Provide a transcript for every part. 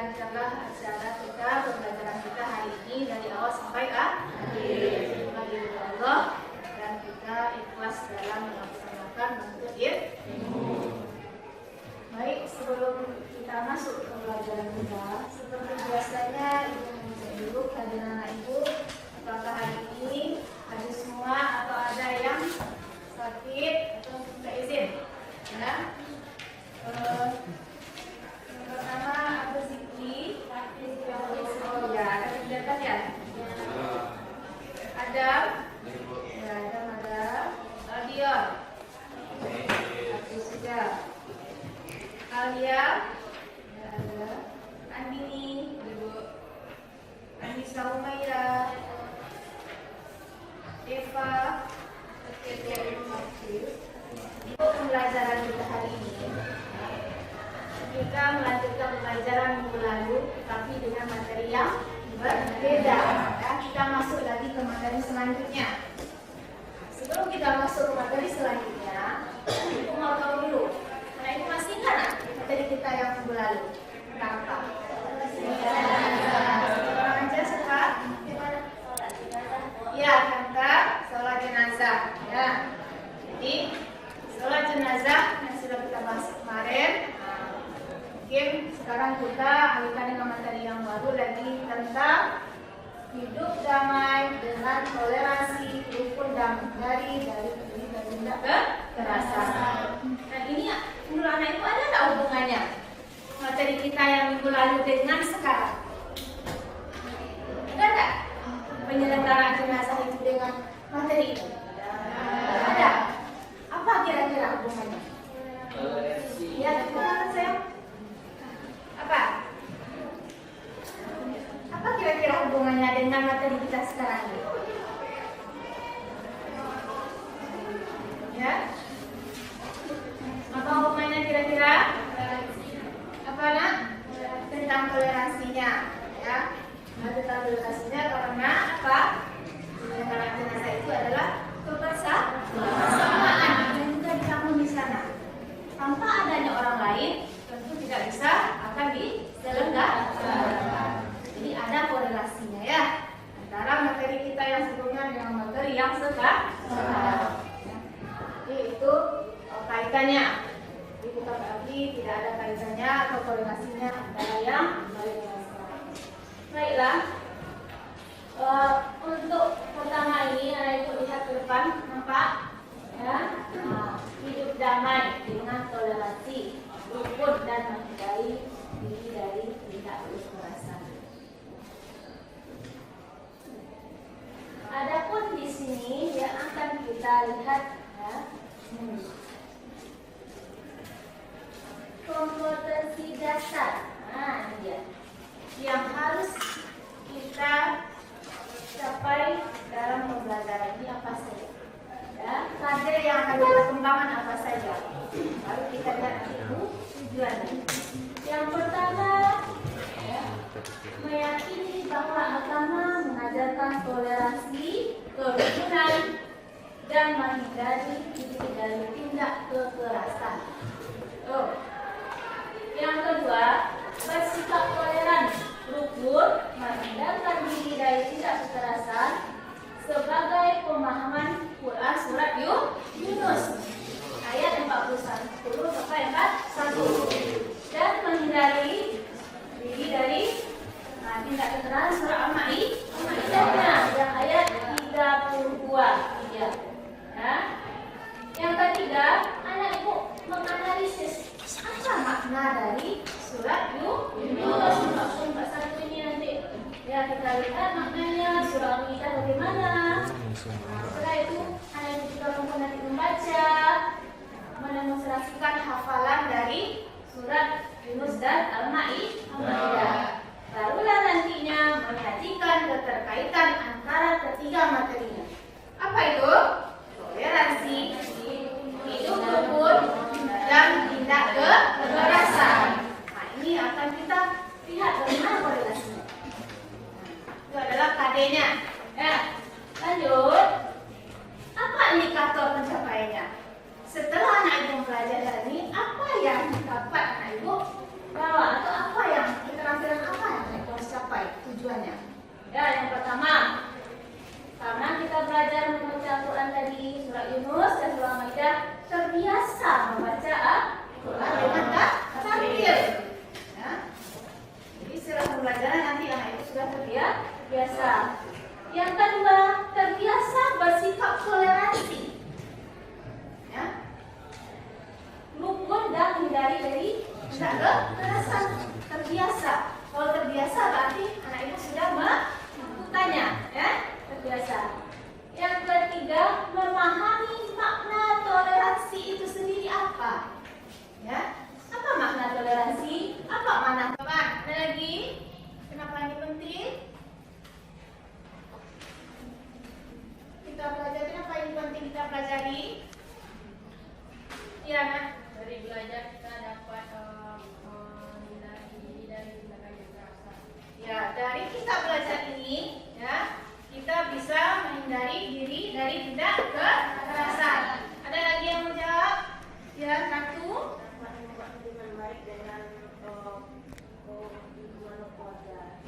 lancarlah acara kita, pembelajaran kita hari ini dari awal sampai akhir. Semoga diridhoi Allah dan kita ikhlas dalam melaksanakan menuntut ilmu. Baik, sebelum kita masuk ke pelajaran kita, seperti biasanya ibu mengecek dulu kehadiran anak ibu. Apakah hari ini hadir semua atau ada yang sakit atau minta izin? Ya. Yang pertama Abu Zikri, oh ya, ada kegiatan ya? Ada, ya ada, Aldion, Abu Suja, Alia, ada, Andini, Anissa Umaira, Eva, untuk pembelajaran kita hari ini. Kita melanjutkan pembelajaran minggu lalu, tapi dengan materi yang berbeda. Ya, kita masuk lagi ke materi selanjutnya. Sebelum kita masuk ke materi selanjutnya, ibu mau tahu dulu. Karena ibu masih ingat materi kita yang minggu lalu tentang apa? Orang aja suka? Ya, tentang sholat jenazah. Ya, jadi sholat jenazah yang sudah kita bahas kemarin. Mungkin sekarang kita alihkan dengan materi yang baru lagi tentang hidup damai dengan toleransi, rukun dan menghindari dari tindak kekerasan. Nah ini menurut anak itu ada tak hubungannya materi kita yang minggu lalu dengan sekarang? Ada tak penyelenggaraan jenazah itu dengan materi itu? Ada. Apa kira-kira hubungannya? Ya, hubungan saya. Apa kira-kira hubungannya dengan materi kita sekarang ini? Ya? Apa hubungannya kira-kira? Apa nak? Tentang toleransinya, ya? Tentang toleransinya karena apa? Penyelenggaraan jenazah itu adalah kebersamaan dan juga dibangun di sana. Tanpa adanya orang lain, tentu tidak bisa akan diselenggarakan. Jadi ada korelasinya ya antara materi kita yang sebelumnya dengan materi yang sekarang. Jadi itu kaitannya. Jadi bukan berarti tidak ada kaitannya atau korelasinya antara yang baik dan sekarang. Baiklah. Untuk pertama ini, ibu lihat ke depan, nampak? Ya. Hidup damai dengan toleransi, rukun dan menghindari diri dari tindak kekerasan. Adapun di sini yang akan kita lihat ya, kompetensi dasar. Nah, ini dia yang harus kita capai dalam pembelajaran ini apa saja? Ya, kader yang akan kita kembangkan apa saja? Lalu kita lihat itu tujuannya. Yang pertama, ya, meyakini bahwa agama mengajarkan toleransi, kerukunan, dan menghindari diri dari tindak kekerasan. Yang kedua, bersikap toleran, rukun, menghindarkan diri dari tindak kekerasan sebagai pemahaman Quran surat Yunus ayat 40 sampai 41 dan menghindari diri dari tindak kekerasan surat Al-Maidah yang ayat 32 ya. Yang ketiga, anak ibu menganalisis apa makna dari surat Yunus 40 ini nanti ya kita lihat maknanya surah Al-Maidah bagaimana. Setelah itu anak ibu juga mampu nanti membaca, mendemonstrasikan hafalan dari surat Yunus dan Al-Maidah. Barulah nantinya memperhatikan keterkaitan antara ketiga materinya. Apa itu? Toleransi, hidup rukun, dan tindak kekerasan. Nah, ini akan kita lihat bagaimana korelasinya. Itu adalah KD-nya. Ya, lanjut. Apa indikator pencapaiannya? Setelah anak ibu mempelajari ini, apa yang dapat anak ibu bawa atau apa yang keterampilan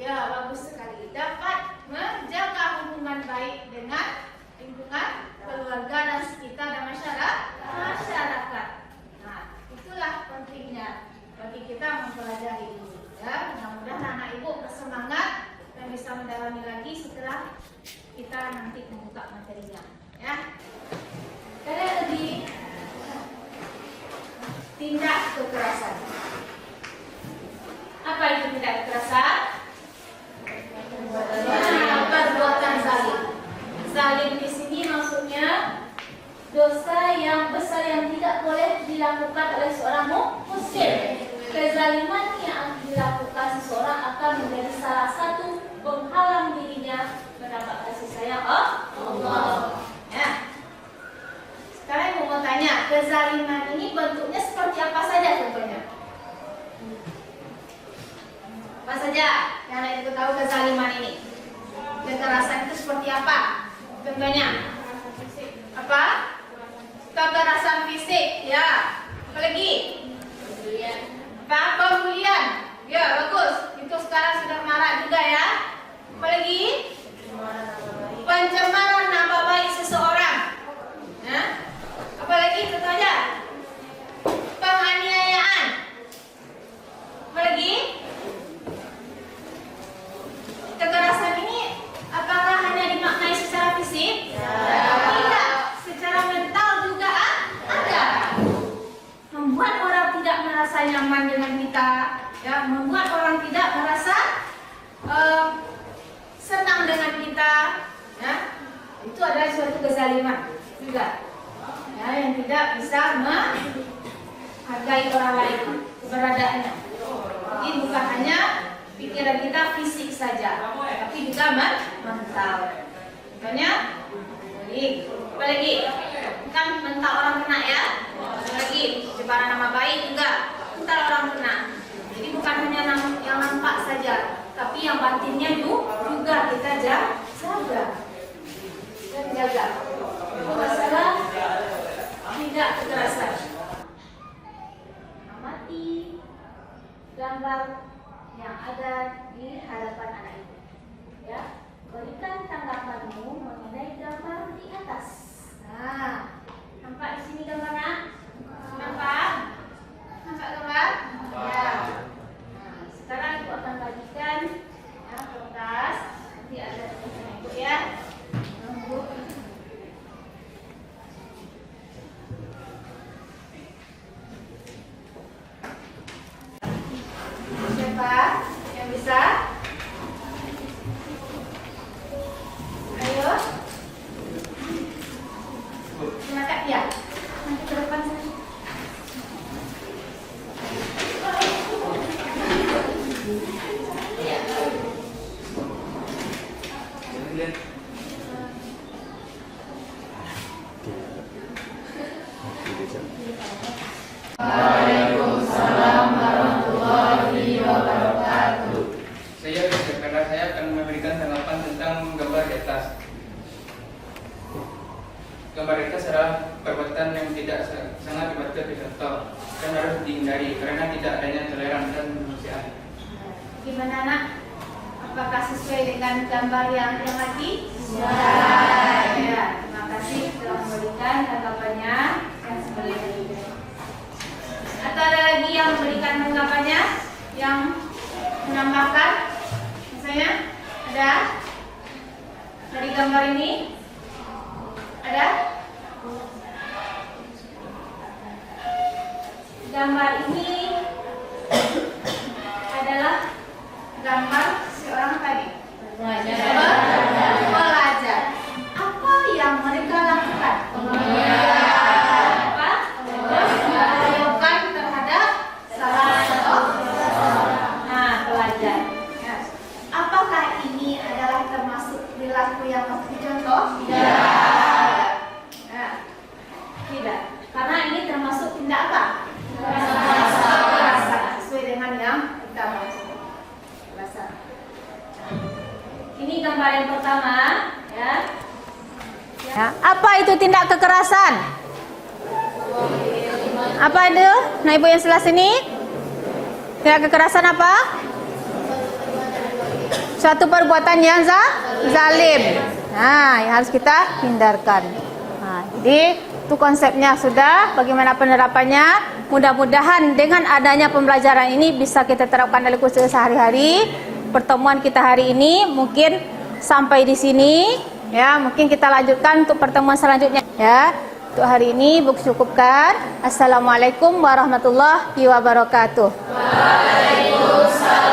Ya, bagus sekali. Dapat menjaga hubungan baik dengan lingkungan, keluarga dan sekitar dan masyarakat. Nah, itulah pentingnya bagi kita mempelajari ini. Ya, mudah-mudahan anak ibu bersemangat dan bisa mendalami lagi setelah kita nanti membuka materinya. Ya, kalian lebih tindak kekerasan. Apa itu tindak kekerasan? Perbuatan zalim. Zalim di sini maksudnya dosa yang besar yang tidak boleh dilakukan oleh seorang muslim. Kezaliman yang dilakukan seseorang akan menjadi salah satu penghalang dirinya mendapat kasih sayang Allah. Ya. Sekarang mau tanya, kezaliman ini bentuknya seperti apa saja contohnya? Apa saja yang anak itu tahu kezaliman ini? Kekerasan itu seperti apa? Contohnya apa? Kekerasan fisik, ya. Apa lagi? Pembulian, ya bagus. Itu sekarang sudah marak juga ya. Apa lagi? Pencemaran nama baik seseorang. Ya. Apa lagi? Contohnya penganiayaan. Apa lagi? Kekerasan ini apakah hanya dimaknai secara fisik? Tidak, secara mental juga ada. Membuat orang tidak merasa nyaman dengan kita, ya, membuat orang tidak merasa senang dengan kita, ya. Itu adalah suatu kezaliman juga, ya, yang tidak bisa menghargai orang lain keberadaannya. Jadi bukan hanya pikiran kita fisik saja, tapi juga mental. Contohnya, apa lagi? Kan mental orang kena ya. Apa lagi? Pencemaran nama baik juga mental orang kena. Jadi bukan hanya yang nampak saja, tapi yang batinnya juga kita jaga. Dan jaga. Masalah tidak kekerasan. Amati gambar yang ada di hadapan anak ibu. Ya, berikan tanggapanmu mengenai gambar di atas. Nah, nampak di sini gambarnya? Nampak? Nampak gambar? Ya. Nah, sekarang ibu akan bagikan ya, kertas. Nanti ada tulisan ibu ya. Ibu. Siapa yang bisa? Ayo. Silakan ya. Nanti ke depan saja. Waalaikumsalam warahmatullahi wabarakatuh. Saya akan memberikan tanggapan tentang gambar di atas. Gambar di atas adalah perbuatan yang tidak sangat dibaca dicontoh dan harus dihindari karena tidak adanya toleran dan kemanusiaan. Gimana nak? Apakah sesuai dengan gambar yang lagi? Ya. Terima kasih telah memberikan tanggapannya yang sebelumnya. Atau ada lagi yang memberikan tanggapannya, yang menambahkan? Misalnya ada dari gambar ini? Ada? Gambar ini adalah gambar seorang tadi pelajar. Apa yang mereka lakukan? Apa? Pengeroyokan terhadap salah satu pelajar. Ya. Apakah ini adalah termasuk perilaku yang harus dicontoh? Tidak. Nah, tidak. Karena ini termasuk tindak apa? Kekerasan. Sesuai dengan yang pertama. Kekerasan. Ini gambar yang pertama, ya. Ya. Apa itu tindak kekerasan? Apa itu? Nah, ibu yang sebelah sini. Tindak kekerasan apa? suatu perbuatan yang zalim. Nah, yang harus kita hindarkan. Nah, jadi itu konsepnya sudah. Bagaimana penerapannya? Mudah-mudahan dengan adanya pembelajaran ini bisa kita terapkan dalam kursus sehari-hari. Pertemuan kita hari ini mungkin sampai di sini. Ya, mungkin kita lanjutkan untuk pertemuan selanjutnya. Ya, untuk hari ini cukupkan. Assalamualaikum warahmatullahi wabarakatuh. Waalaikumsalam.